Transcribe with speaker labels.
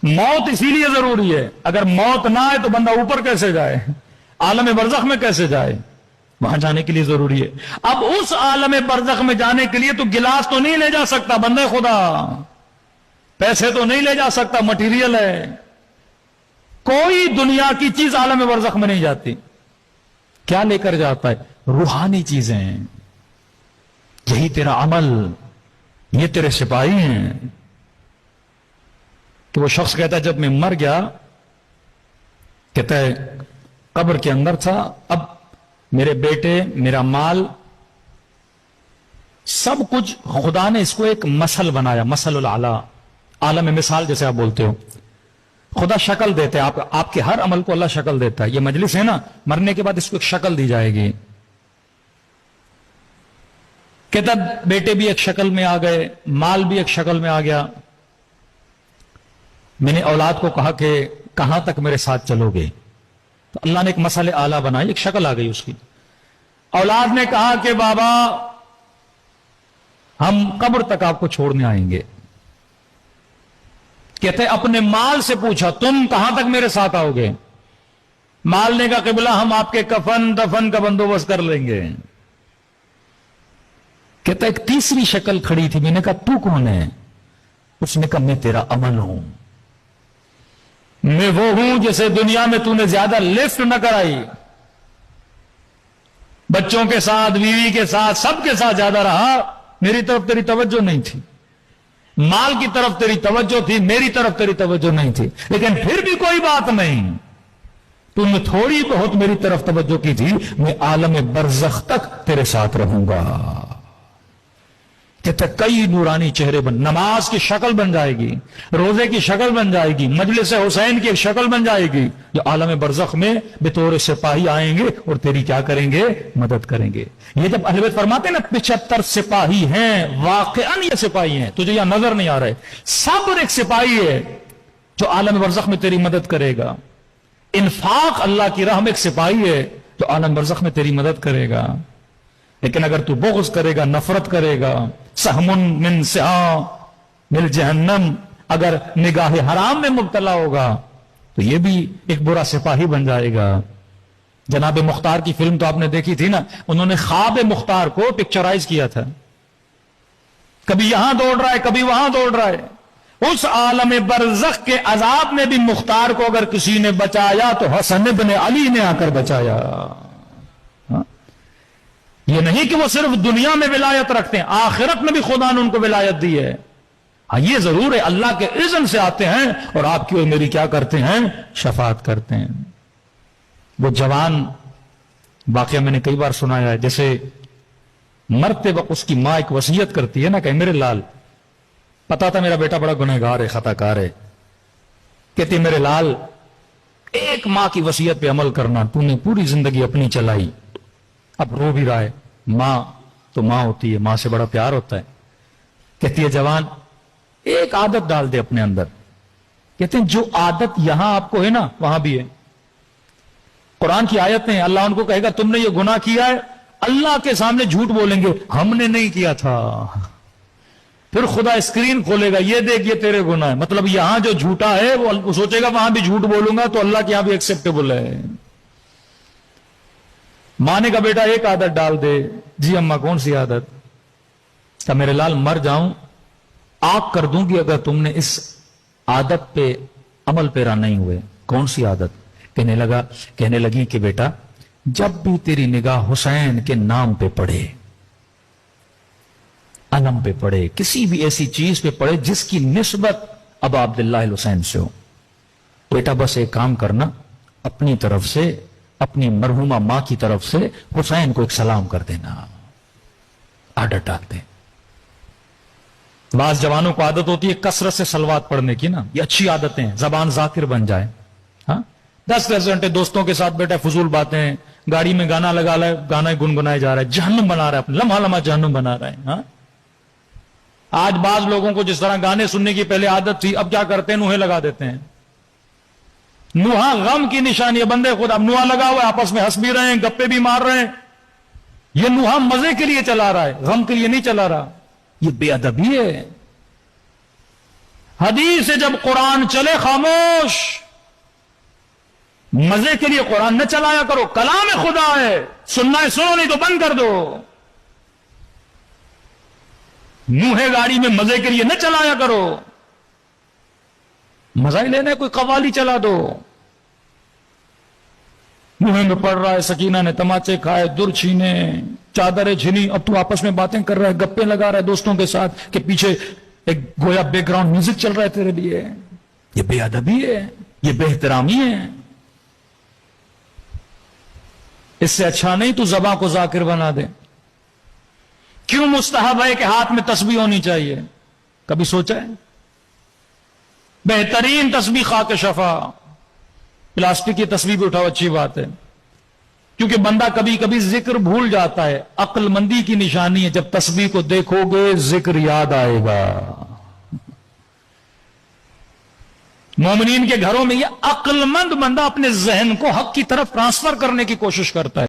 Speaker 1: موت اسی لیے ضروری ہے، اگر موت نہ آئے تو بندہ اوپر کیسے جائے، عالم برزخ میں کیسے جائے؟ وہاں جانے کے لیے ضروری ہے۔ اب اس عالم برزخ میں جانے کے لیے تو گلاس تو نہیں لے جا سکتا بندے خدا، پیسے تو نہیں لے جا سکتا، مٹیریل ہے، کوئی دنیا کی چیز عالم برزخ میں نہیں جاتی۔ کیا لے کر جاتا ہے؟ روحانی چیزیں، یہی تیرا عمل، یہ تیرے سپاہی ہیں۔ تو وہ شخص کہتا ہے جب میں مر گیا، کہتا ہے قبر کے اندر تھا، اب میرے بیٹے، میرا مال، سب کچھ خدا نے اس کو ایک مثل بنایا، مثل الاعلی، عالم مثال جیسے آپ بولتے ہو۔ خدا شکل دیتے ہیں، آپ کے ہر عمل کو اللہ شکل دیتا ہے۔ یہ مجلس ہے نا، مرنے کے بعد اس کو ایک شکل دی جائے گی۔ کہتا بیٹے بھی ایک شکل میں آ گئے، مال بھی ایک شکل میں آ گیا۔ میں نے اولاد کو کہا کہ کہاں تک میرے ساتھ چلو گے؟ تو اللہ نے ایک مسئلہ اعلیٰ بنائی، ایک شکل آ گئی اس کی۔ اولاد نے کہا کہ بابا ہم قبر تک آپ کو چھوڑنے آئیں گے۔ کہتے اپنے مال سے پوچھا تم کہاں تک میرے ساتھ آؤ گے؟ مال نے کہا قبلہ ہم آپ کے کفن دفن کا بندوبست کر لیں گے۔ کہتا ایک تیسری شکل کھڑی تھی، میں نے کہا تو کون ہے؟ اس نے کہا میں تیرا عمل ہوں، میں وہ ہوں جیسے دنیا میں تو نے زیادہ لفٹ نہ کرائی، بچوں کے ساتھ، بیوی کے ساتھ، سب کے ساتھ زیادہ رہا، میری طرف تیری توجہ نہیں تھی، مال کی طرف تیری توجہ تھی، میری طرف تیری توجہ نہیں تھی، لیکن پھر بھی کوئی بات نہیں، تو نے تھوڑی بہت میری طرف توجہ کی تھی، میں عالم برزخ تک تیرے ساتھ رہوں گا۔ کہتے کئی نورانی چہرے بن، نماز کی شکل بن جائے گی، روزے کی شکل بن جائے گی، مجلس حسین کی ایک شکل بن جائے گی، جو عالم برزخ میں بطور سپاہی آئیں گے اور تیری کیا کریں گے؟ مدد کریں گے۔ یہ جب اہل بیت فرماتے ہیں نا 75 سپاہی ہیں، واقعاً یہ سپاہی ہیں، تجھے یہاں نظر نہیں آ رہے، صبر ایک سپاہی ہے جو عالم برزخ میں تیری مدد کرے گا، انفاق اللہ کی راہ میں ایک سپاہی ہے جو عالم برزخ میں تیری مدد کرے گا۔ لیکن اگر تو بغض کرے گا، نفرت کرے گا، سہم من سہام مل جہنم، اگر نگاہ حرام میں مبتلا ہوگا تو یہ بھی ایک برا سپاہی بن جائے گا۔ جناب مختار کی فلم تو آپ نے دیکھی تھی نا، انہوں نے خواب مختار کو پکچرائز کیا تھا، کبھی یہاں دوڑ رہا ہے، کبھی وہاں دوڑ رہا ہے۔ اس عالم برزخ کے عذاب میں بھی مختار کو اگر کسی نے بچایا تو حسن ابن علی نے آ کر بچایا۔ یہ نہیں کہ وہ صرف دنیا میں ولایت رکھتے ہیں، آخرت میں بھی خدا نے ان کو ولایت دی ہے۔ ہاں یہ ضرور ہے اللہ کے اذن سے آتے ہیں اور آپ کی اور میری کیا کرتے ہیں؟ شفاعت کرتے ہیں۔ وہ جوان واقعہ میں نے کئی بار سنایا ہے، جیسے مرتے وقت اس کی ماں ایک وصیت کرتی ہے نا کہ میرے لال، پتا تھا میرا بیٹا بڑا گنہگار ہے، خطا کار ہے، کہتی میرے لال ایک ماں کی وصیت پہ عمل کرنا، تو نے پوری زندگی اپنی چلائی، اب رو بھی رہا ہے، ماں تو ماں ہوتی ہے، ماں سے بڑا پیار ہوتا ہے۔ کہتی ہے جوان ایک عادت ڈال دے اپنے اندر، کہتے ہیں جو عادت یہاں آپ کو ہے نا وہاں بھی ہے۔ قرآن کی آیت میں اللہ ان کو کہے گا تم نے یہ گناہ کیا ہے، اللہ کے سامنے جھوٹ بولیں گے ہم نے نہیں کیا تھا، پھر خدا اسکرین کھولے گا یہ دیکھ یہ تیرے گناہ ہے، مطلب یہاں جو جھوٹا ہے وہ سوچے گا وہاں بھی جھوٹ بولوں گا تو اللہ کے یہاں بھی ایکسیپٹیبل ہے۔ ماں نے کہا بیٹا ایک عادت ڈال دے۔ جی اماں کون سی عادت؟ کہ میرے لال مر جاؤں آگ کر دوں گی اگر تم نے اس عادت پہ عمل پیرا نہیں ہوئے۔ کون سی عادت؟ کہنے لگی کہ بیٹا جب بھی تیری نگاہ حسین کے نام پہ پڑے، علم پہ پڑے، کسی بھی ایسی چیز پہ پڑے جس کی نسبت ابا عبداللہ الحسین سے ہو، بیٹا بس ایک کام کرنا، اپنی طرف سے، اپنی مرحومہ ماں کی طرف سے حسین کو ایک سلام کر دینا۔ عادت ڈال دیں۔ بعض جوانوں کو عادت ہوتی ہے کثرت سے صلوات پڑھنے کی نا، یہ اچھی عادتیں ہیں، زبان ذاکر بن جائے۔ ہاں 10 گھنٹے دوستوں کے ساتھ بیٹھے فضول باتیں، گاڑی میں گانا لگا رہا ہے، گانا گنگنائے جا رہا ہے، جہنم بنا رہا ہے، لمحہ لمحہ جہنم بنا رہا ہے۔ ہاں آج بعض لوگوں کو جس طرح گانے سننے کی پہلے عادت تھی اب کیا کرتے ہیں؟ نوحے لگا دیتے ہیں۔ نوحہ غم کی نشانی ہے، بندے خود اب نوحہ لگا ہوا ہے، آپس میں ہنس بھی رہے ہیں، گپے بھی مار رہے ہیں، یہ نوحہ مزے کے لیے چلا رہا ہے، غم کے لیے نہیں چلا رہا، یہ بے ادبی ہے۔ حدیث سے جب قرآن چلے خاموش. مزے کے لیے قرآن نہ چلایا کرو, کلام خدا ہے, سننا ہے سنو, نہیں تو بند کر دو. منہ گاڑی میں مزے کے لیے نہ چلایا کرو. مزہ ہی لینا ہے, کوئی قوالی چلا دو. منہ میں پڑ رہا ہے, سکینہ نے تماچے کھائے, در چھینے, چادریں چھینی, اب تو آپس میں باتیں کر رہا ہے, گپے لگا رہا ہے دوستوں کے ساتھ کہ پیچھے ایک گویا بیک گراؤنڈ میوزک چل رہا ہے تیرے لیے. یہ بے ادبی ہے, یہ بے احترامی ہے. اس سے اچھا نہیں تو زباں کو ذاکر بنا دے. کیوں مستحب ہے کہ ہاتھ میں تسبیح ہونی چاہیے؟ کبھی سوچا ہے؟ بہترین تسبیح خاک شفا. پلاسٹک کی تسبیح بھی اٹھاؤ, اچھی بات ہے, کیونکہ بندہ کبھی کبھی ذکر بھول جاتا ہے. عقل مندی کی نشانی ہے, جب تسبیح کو دیکھو گے ذکر یاد آئے گا. مومنین کے گھروں میں یہ عقل مند بندہ اپنے ذہن کو حق کی طرف ٹرانسفر کرنے کی کوشش کرتا ہے.